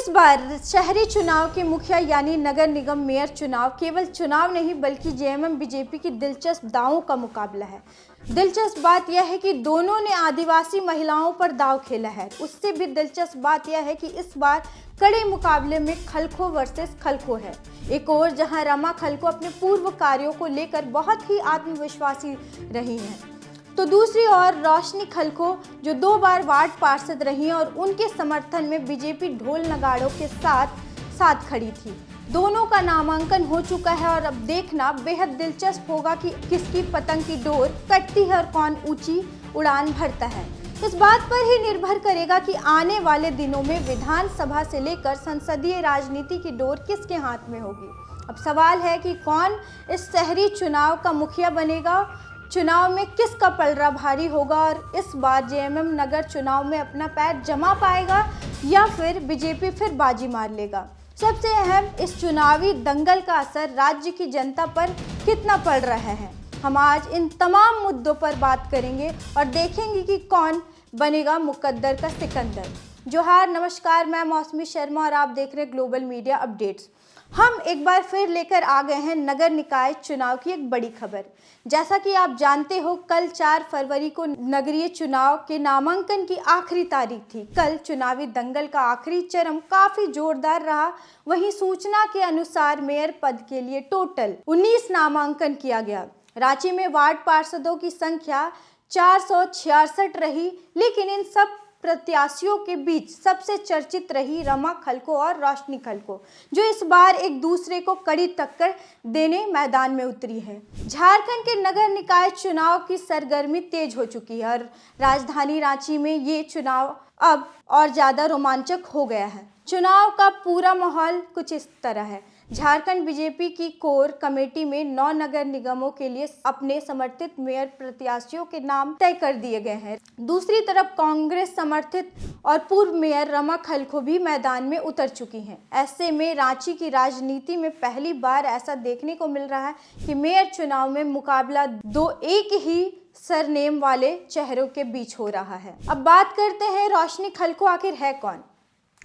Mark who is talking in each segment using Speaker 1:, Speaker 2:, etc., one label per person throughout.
Speaker 1: इस बार शहरी चुनाव के मुखिया यानी नगर निगम मेयर चुनाव केवल चुनाव नहीं बल्कि जेएमएम बीजेपी की दिलचस्प दावों का मुकाबला है। दिलचस्प बात यह है कि दोनों ने आदिवासी महिलाओं पर दांव खेला है। उससे भी दिलचस्प बात यह है कि इस बार कड़े मुकाबले में खलखो वर्सेस खलखो है। एक और जहां रमा खलखो अपने पूर्व कार्यों को लेकर बहुत ही आत्मविश्वासी रही हैं, तो दूसरी ओर रोशनी खलखो जो 2 बार वार्ड पार्षद रही हैं और उनके समर्थन में बीजेपी ढोल नगाड़ों के साथ खड़ी थी। दोनों का नामांकन हो चुका है और अब देखना बेहद दिलचस्प होगा कि किसकी पतंग की डोर कटती है और कौन ऊंची उड़ान भरता है। इस बात पर ही निर्भर करेगा कि आने वाले दिनों में विधानसभा से लेकर संसदीय राजनीति की डोर किसके हाथ में होगी। अब सवाल है कि कौन इस शहरी चुनाव का मुखिया बनेगा, चुनाव में किसका पलड़ा भारी होगा और इस बार जेएमएम नगर चुनाव में अपना पैर जमा पाएगा या फिर बीजेपी फिर बाजी मार लेगा। सबसे अहम, इस चुनावी दंगल का असर राज्य की जनता पर कितना पड़ रहा है। हम आज इन तमाम मुद्दों पर बात करेंगे और देखेंगे कि कौन बनेगा मुकद्दर का सिकंदर। जोहार, नमस्कार, मैं मौसमी शर्मा और आप देख रहे हैं ग्लोबल मीडिया अपडेट्स। हम एक बार फिर लेकर आ गए हैं नगर निकाय चुनाव की एक बड़ी खबर। जैसा कि आप जानते हो, कल 4 फरवरी को नगरीय चुनाव के नामांकन की आखिरी तारीख थी। कल चुनावी दंगल का आखिरी चरम काफी जोरदार रहा। वहीं सूचना के अनुसार मेयर पद के लिए टोटल 19 नामांकन किया गया। रांची में वार्ड पार्षदों की संख्या 466 रही, लेकिन इन सब प्रत्याशियों के बीच सबसे चर्चित रही रमा खलखो और रोशनी खलखो, जो इस बार एक दूसरे को कड़ी टक्कर देने मैदान में उतरी है। झारखंड के नगर निकाय चुनाव की सरगर्मी तेज हो चुकी है और राजधानी रांची में ये चुनाव अब और ज्यादा रोमांचक हो गया है। चुनाव का पूरा माहौल कुछ इस तरह है। झारखंड बीजेपी की कोर कमेटी में 9 नगर निगमों के लिए अपने समर्थित मेयर प्रत्याशियों के नाम तय कर दिए गए हैं। दूसरी तरफ कांग्रेस समर्थित और पूर्व मेयर रमा खलखो भी मैदान में उतर चुकी हैं। ऐसे में रांची की राजनीति में पहली बार ऐसा देखने को मिल रहा है कि मेयर चुनाव में मुकाबला 2 एक ही सरनेम वाले चेहरों के बीच हो रहा है। अब बात करते हैं रोशनी खलखो आखिर है कौन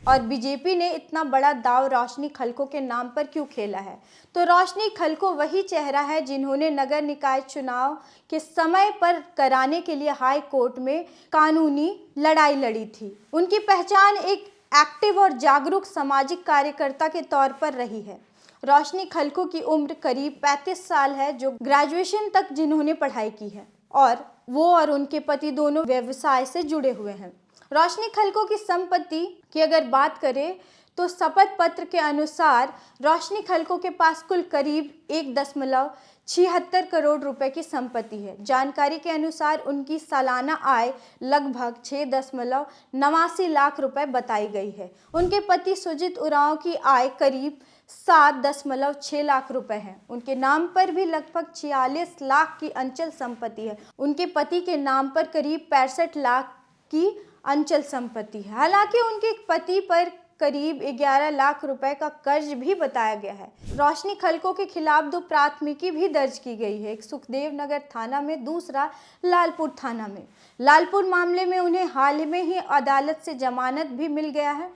Speaker 1: और बीजेपी ने इतना बड़ा दांव रोशनी खलखो के नाम पर क्यों खेला है। तो रोशनी खलखो वही चेहरा है जिन्होंने नगर निकाय चुनाव के समय पर कराने के लिए हाई कोर्ट में कानूनी लड़ाई लड़ी थी। उनकी पहचान एक एक्टिव और जागरूक सामाजिक कार्यकर्ता के तौर पर रही है। रोशनी खलखो की उम्र करीब 35 साल है, जो ग्रेजुएशन तक जिन्होंने पढ़ाई की है और वो और उनके पति दोनों व्यवसाय से जुड़े हुए हैं। रोशनी खलखो की संपत्ति की अगर बात करें तो शपथ पत्र के अनुसार रोशनी खलखो के पास कुल करीब 1.76 करोड़ रुपए की संपत्ति है। जानकारी के अनुसार उनकी सालाना आय लगभग 6.89 लाख रुपए बताई गई है। उनके पति सुजीत उरांव की आय करीब 7.6 लाख रुपए है। उनके नाम पर भी लगभग 46 लाख की अंचल संपत्ति है। उनके पति के नाम पर करीब 65 लाख की अंचल संपत्ति है। हालांकि उनके पति पर करीब 11 लाख रुपए का कर्ज भी बताया गया है। रोशनी खलखो के खिलाफ 2 प्राथमिकी भी दर्ज की गई है, एक सुखदेव नगर थाना में, दूसरा लालपुर थाना में। लालपुर मामले में उन्हें हाल में ही अदालत से जमानत भी मिल गया है।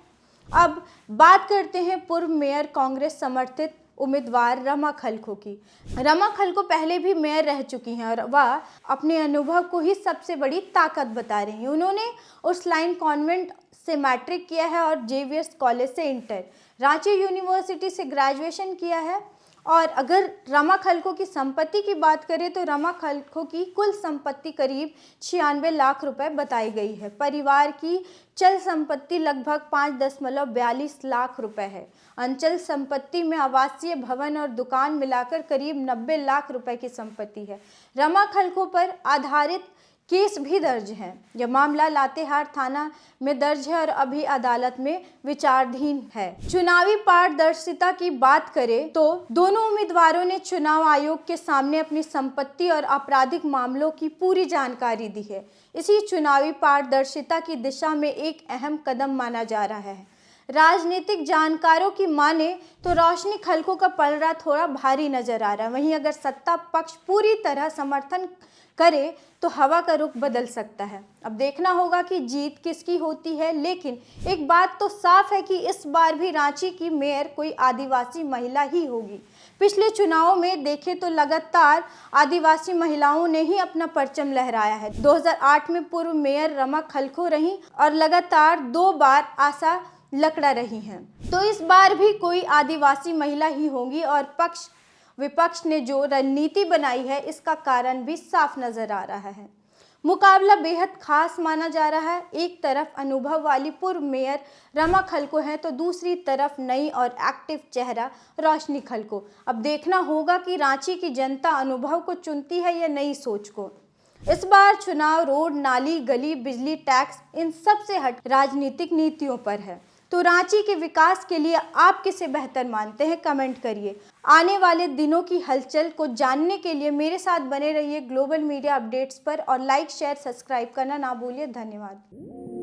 Speaker 1: अब बात करते हैं पूर्व मेयर कांग्रेस समर्थित उम्मीदवार रमा खलखो की। रमा खलखो पहले भी मेयर रह चुकी हैं और वह अपने अनुभव को ही सबसे बड़ी ताकत बता रही हैं। उन्होंने उर्सुलाइन कॉन्वेंट से मैट्रिक किया है और जेवीएस कॉलेज से इंटर, रांची यूनिवर्सिटी से ग्रेजुएशन किया है। और अगर रमा खलखो की संपत्ति की बात करें तो रमा खलखो की कुल संपत्ति करीब 96 लाख रुपए बताई गई है। परिवार की चल संपत्ति लगभग 5.42 लाख रुपए है। अंचल संपत्ति में आवासीय भवन और दुकान मिलाकर करीब 90 लाख रुपए की संपत्ति है। रमा खलखो पर आधारित केस भी दर्ज है। यह मामला लातेहार थाना में दर्ज है और अभी अदालत में विचाराधीन है। चुनावी पारदर्शिता की बात करें तो दोनों उम्मीदवारों ने चुनाव आयोग के सामने अपनी संपत्ति और आपराधिक मामलों की पूरी जानकारी दी है। इसी चुनावी पारदर्शिता की दिशा में एक अहम कदम माना जा रहा है। राजनीतिक जानकारों की माने तो रोशनी खलको का पलड़ा थोड़ा भारी नजर आ रहा है। वहीं अगर सत्ता पक्ष पूरी तरह समर्थन करे तो हवा का रुख बदल सकता है। अब देखना होगा कि जीत किसकी होती है, लेकिन एक बात तो साफ है कि इस बार भी रांची की मेयर कोई आदिवासी महिला ही होगी। पिछले चुनावों में देखें तो लगातार आदिवासी महिलाओं ने ही अपना परचम लहराया है। 2008 में पूर्व मेयर रमा खलखो रहीं और लगातार 2 बार आशा लकड़ा रही हैं। तो इस बार भी कोई आदिवासी महिला ही होगी और पक्ष विपक्ष ने जो रणनीति बनाई है इसका कारण भी साफ नजर आ रहा है। मुकाबला बेहद खास माना जा रहा है। एक तरफ अनुभव वाली पूर्व मेयर रमा खलको है तो दूसरी तरफ नई और एक्टिव चेहरा रोशनी खलको। अब देखना होगा कि रांची की जनता अनुभव को चुनती है या नई सोच को। इस बार चुनाव रोड, नाली, गली, बिजली, टैक्स इन सब से हट राजनीतिक नीतियों पर है। तो रांची के विकास के लिए आप किसे बेहतर मानते हैं, कमेंट करिए। आने वाले दिनों की हलचल को जानने के लिए मेरे साथ बने रहिए ग्लोबल मीडिया अपडेट्स पर और लाइक, शेयर, सब्सक्राइब करना ना भूलिए। धन्यवाद।